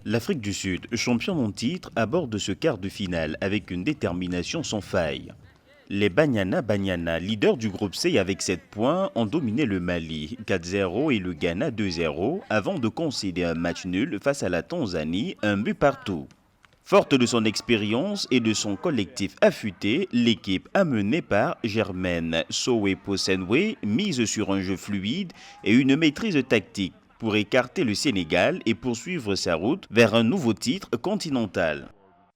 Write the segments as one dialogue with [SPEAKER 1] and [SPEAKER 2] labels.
[SPEAKER 1] L'Afrique du Sud, champion en titre, aborde ce quart de finale avec une détermination sans faille. Les Banyana, leaders du groupe C avec 7 points, ont dominé le Mali 4-0 et le Ghana 2-0 avant de concéder un match nul face à la Tanzanie, un but partout. Forte de son expérience et de son collectif affûté, l'équipe amenée par Germaine Sowe-Posenwe mise sur un jeu fluide et une maîtrise tactique pour écarter le Sénégal et poursuivre sa route vers un nouveau titre continental.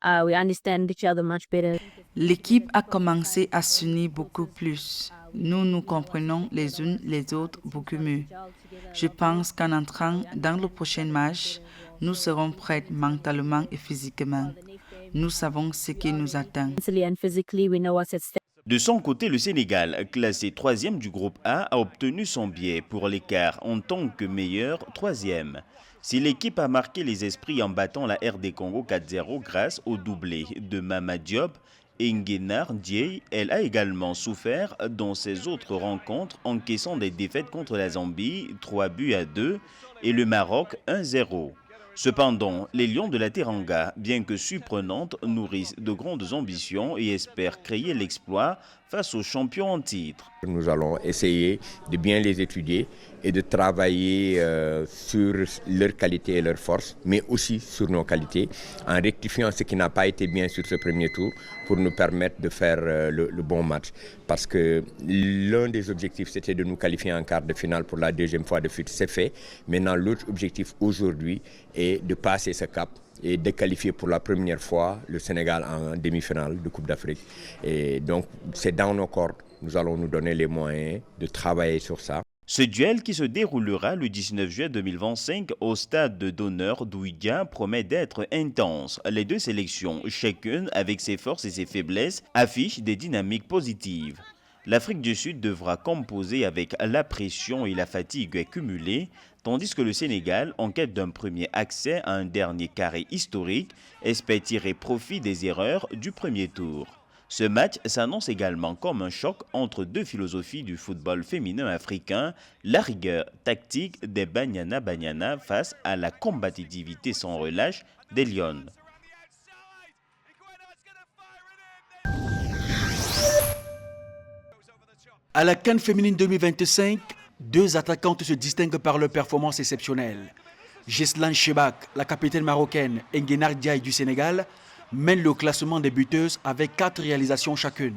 [SPEAKER 2] We understand each other much better.
[SPEAKER 3] L'équipe a commencé à s'unir beaucoup plus. Nous nous comprenons les unes les autres beaucoup mieux. Je pense qu'en entrant dans le prochain match, nous serons prêts mentalement et physiquement. Nous savons ce qui nous attend.
[SPEAKER 2] Mentally and physically, we know what's at stake.
[SPEAKER 1] De son côté, le Sénégal, classé troisième du groupe A, a obtenu son billet pour l'écart en tant que meilleur troisième. Si l'équipe a marqué les esprits en battant la RD Congo 4-0 grâce au doublé de Mama Diop et Nguenar Ndiaye, elle a également souffert dans ses autres rencontres, encaissant des défaites contre la Zambie 3-2 et le Maroc 1-0. Cependant, les Lions de la Teranga, bien que surprenantes, nourrissent de grandes ambitions et espèrent créer l'exploit face aux champions en titre.
[SPEAKER 4] Nous allons essayer de bien les étudier et de travailler sur leurs qualités et leurs forces, mais aussi sur nos qualités, en rectifiant ce qui n'a pas été bien sur ce premier tour pour nous permettre de faire le bon match. Parce que l'un des objectifs, c'était de nous qualifier en quart de finale pour la deuxième fois de suite. C'est fait. Maintenant, l'autre objectif aujourd'hui est de passer ce cap et de qualifier pour la première fois le Sénégal en demi-finale de Coupe d'Afrique. Et donc, c'est dans nos cordes. Nous allons nous donner les moyens de travailler sur ça.
[SPEAKER 1] Ce duel qui se déroulera le 19 juillet 2025 au stade d'honneur d'Ouidia promet d'être intense. Les deux sélections, chacune avec ses forces et ses faiblesses, affichent des dynamiques positives. L'Afrique du Sud devra composer avec la pression et la fatigue accumulées, tandis que le Sénégal, en quête d'un premier accès à un dernier carré historique, espère tirer profit des erreurs du premier tour. Ce match s'annonce également comme un choc entre deux philosophies du football féminin africain, la rigueur tactique des Banyana face à la combativité sans relâche des Lions.
[SPEAKER 5] À la CAN féminine 2025, deux attaquantes se distinguent par leur performance exceptionnelle. Jeslan Chebak, la capitaine marocaine, et Nguenar Ndiaye du Sénégal mènent le classement des buteuses avec 4 réalisations chacune.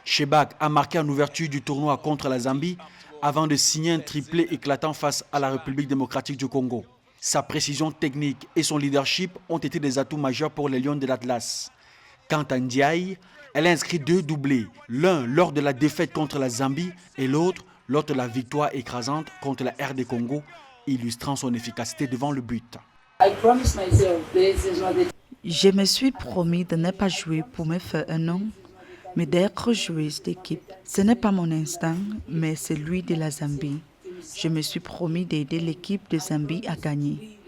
[SPEAKER 5] Chebak a marqué en ouverture du tournoi contre la Zambie avant de signer un triplé éclatant face à la République démocratique du Congo. Sa précision technique et son leadership ont été des atouts majeurs pour les Lions de l'Atlas. Quant à Ndiaye, elle a inscrit 2 doublés, l'un lors de la défaite contre la Zambie et l'autre lors de la victoire écrasante contre la RD Congo, illustrant son efficacité devant le but.
[SPEAKER 3] Je me suis promis de ne pas jouer pour me faire un nom, mais d'être joueuse d'équipe. Ce n'est pas mon instinct, mais celui de la Zambie. Je me suis promis d'aider l'équipe de Zambie à gagner.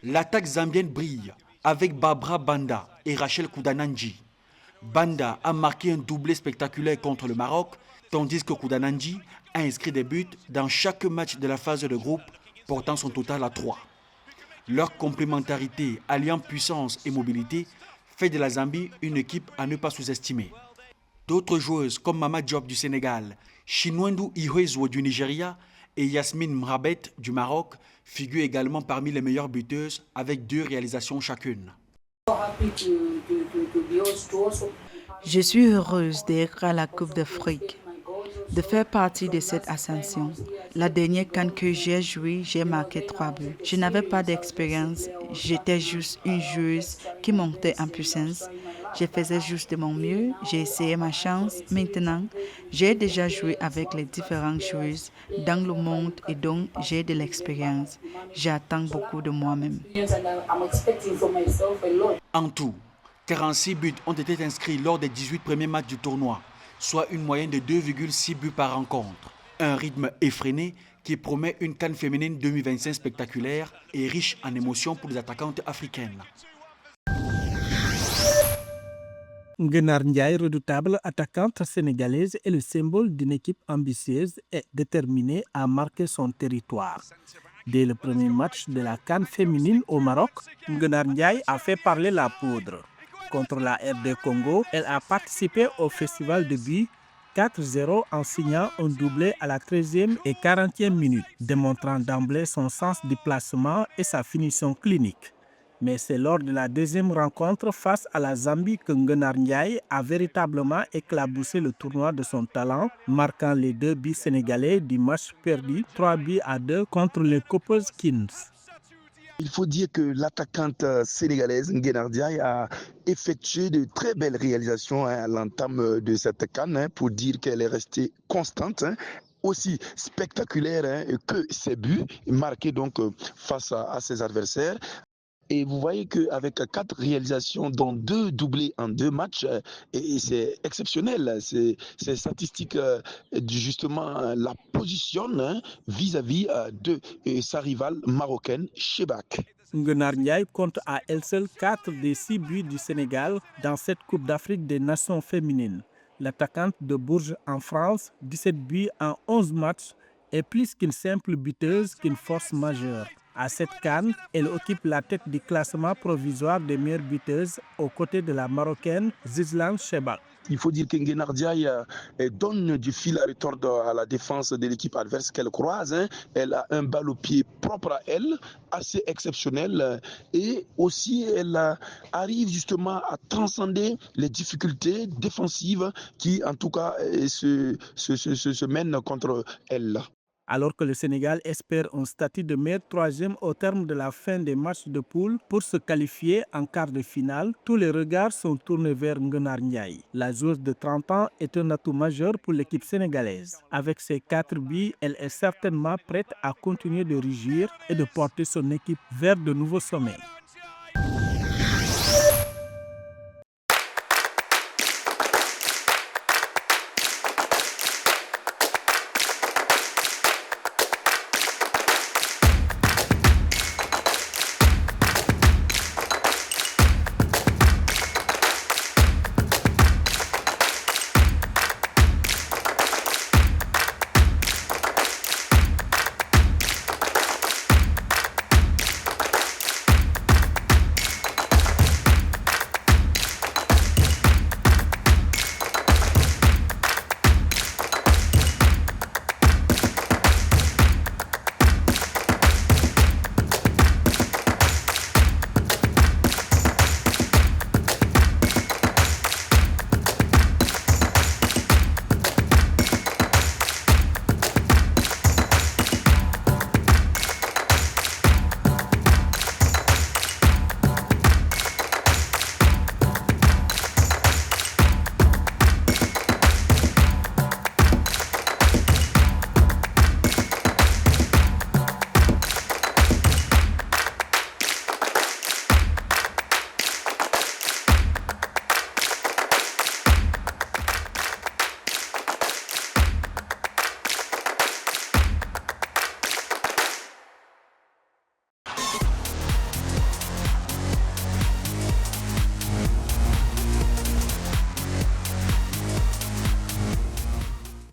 [SPEAKER 5] L'attaque zambienne brille avec Barbara Banda et Rachel Koudanandji. Banda a marqué un doublé spectaculaire contre le Maroc, tandis que Koudanandji a inscrit des buts dans chaque match de la phase de groupe, portant son total à 3. Leur complémentarité, alliant puissance et mobilité, fait de la Zambie une équipe à ne pas sous-estimer. D'autres joueuses comme Mama Diop du Sénégal, Chinwendu Ihwezo du Nigeria et Yasmine Mrabet du Maroc figurent également parmi les meilleures buteuses avec 2 réalisations chacune.
[SPEAKER 3] Je suis heureuse d'être à la Coupe d'Afrique, de faire partie de cette ascension. La dernière CAN que j'ai jouée, j'ai marqué 3 buts. Je n'avais pas d'expérience, j'étais juste une joueuse qui montait en puissance. Je faisais juste de mon mieux, j'ai essayé ma chance. Maintenant, j'ai déjà joué avec les différentes joueuses dans le monde et donc j'ai de l'expérience. J'attends beaucoup de moi-même.
[SPEAKER 5] En tout, 46 buts ont été inscrits lors des 18 premiers matchs du tournoi, soit une moyenne de 2,6 buts par rencontre. Un rythme effréné qui promet une CAN féminine 2025 spectaculaire et riche en émotions pour les attaquantes africaines.
[SPEAKER 6] Nguenar Ndiaye, redoutable attaquante sénégalaise, est le symbole d'une équipe ambitieuse et déterminée à marquer son territoire. Dès le premier match de la CAN féminine au Maroc, Nguenar Ndiaye a fait parler la poudre. Contre la RD Congo, elle a participé au festival de buts 4-0 en signant un doublé à la 13e et 40e minute, démontrant d'emblée son sens du placement et sa finition clinique. Mais c'est lors de la deuxième rencontre face à la Zambie que Nguenar Ndiaye a véritablement éclaboussé le tournoi de son talent, marquant les 2 buts sénégalais du match perdu 3-2 contre les Copper Kings.
[SPEAKER 7] Il faut dire que l'attaquante sénégalaise Nguenar Ndiaye a effectué de très belles réalisations à l'entame de cette CAN pour dire qu'elle est restée constante. Aussi spectaculaire que ses buts marqués donc face à ses adversaires. Et vous voyez qu'avec 4 réalisations, dont 2 doublés en 2 matchs, et c'est exceptionnel. Ces statistiques, justement, la positionnent vis-à-vis de sa rivale marocaine, Chebak.
[SPEAKER 6] Nguenar Ndiaye compte à elle seule 4 des 6 buts du Sénégal dans cette Coupe d'Afrique des Nations féminines. L'attaquante de Bourges en France, 17 buts en 11 matchs, est plus qu'une simple buteuse qu'une force majeure. À cette CAN, elle occupe la tête du classement provisoire des meilleures buteuses aux côtés de la Marocaine Zizlan Chebak.
[SPEAKER 7] Il faut dire que Nguenar Ndiaye donne du fil à retordre à la défense de l'équipe adverse qu'elle croise. Elle a un balle au pied propre à elle, assez exceptionnel. Et aussi, elle arrive justement à transcender les difficultés défensives qui, en tout cas, se mènent contre elle.
[SPEAKER 6] Alors que le Sénégal espère un statut de meilleur 3e au terme de la fin des matchs de poule pour se qualifier en quart de finale, tous les regards sont tournés vers Nguenar Ndiaye. La joueuse de 30 ans est un atout majeur pour l'équipe sénégalaise. Avec ses 4 buts, elle est certainement prête à continuer de rugir et de porter son équipe vers de nouveaux sommets.